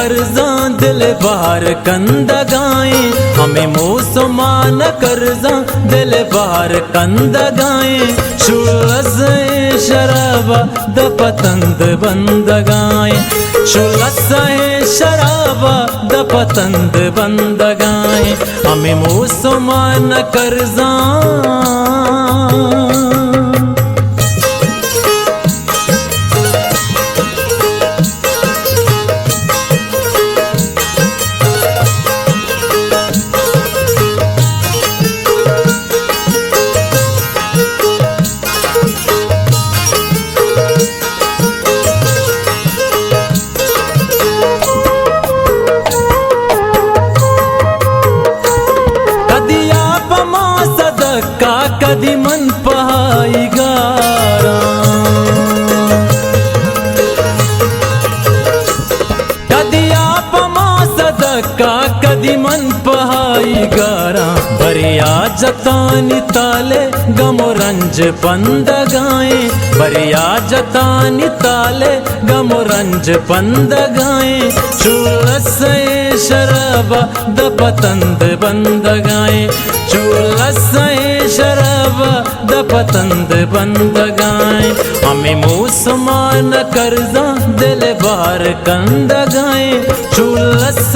कर्जा दिल बार कंद गाए, हमें मुसलमान कर्जा दिल बार कंद गाए। शुलस शराबा द पतंद बंद गाए, शुलस शराबा द पतंद बंद गाए, हमें मुसलमान कर्जा। कदी मन पहाई गारा, कदी आप मां सदका कदी मन पहाई गारा। बरिया जतानी ताले गमोरंज पंद गाए, बरिया जतानी ताले गमोरंज पंद गाए। चूलस शराबा द पतंद बंद गाए, चूलस शराबा द पतंद बंद गाए, हमें मुसलमान कर्जा दिल बार कंद गाए। चूलस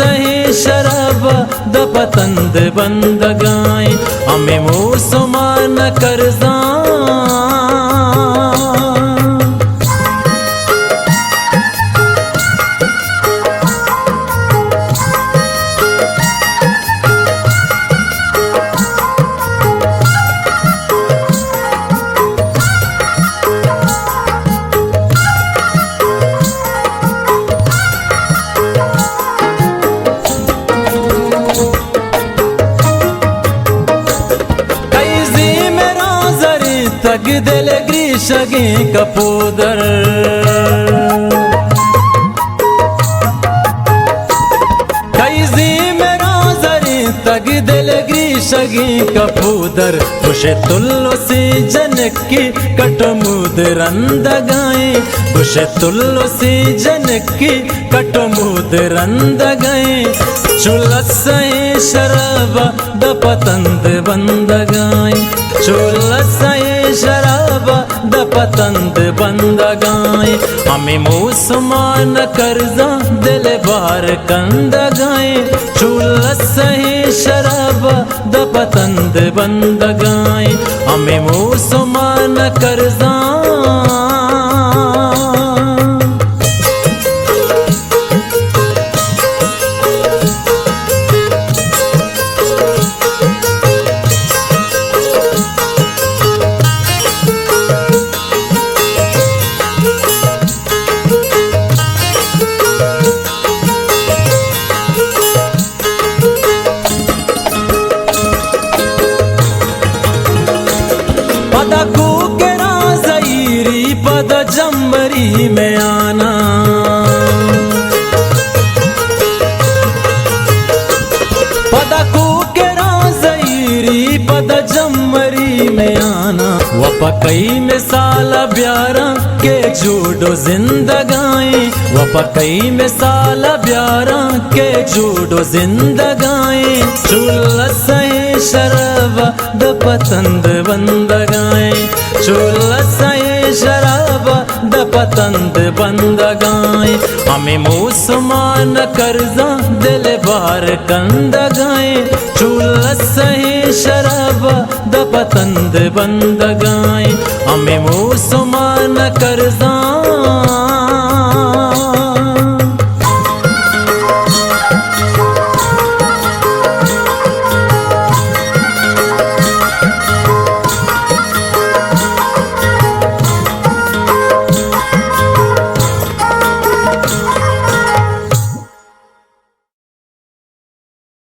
शराबा द पतंद बंद गाए, हमें मुसलमान कर्जा। तग दिल ग्रीशगे कपूदर, कैजी मेरा जरी तग दिल ग्रीशगे कपूदर। खुशे तुल्लो से जनकी कटमुद रंद गाए, खुशे तुल्लो से जनकी कटमुद रंद गए। चुलस शराबा द पतंद बंद गाए, चुलस शराबा द पतंद बंद गाए, हमें मुसलमान कर्जा दिल बार कंद गाए। चुलस शराबा द पतंद बंद गाए, हमें मुसलमान कर्जा। पद कुकेरा ज़ईरी पद जम्बरी में आना, पद कुकेरा ज़ईरी पद जम्बरी में आना। वपकई में साला ब्यारा के जूडो जिंदगाई, वपकई में साला ब्यारा के जूडो जिंदगाई। चुलस शराबा द पतंद बंद गाए, चुलस शराबा द पतंद बंद गाए, हमें मुसलमान कर्जा दिल बार कंद गाए। चुलस शराबा द पतंद बंद गाए, हमें मुसलमान कर्जा।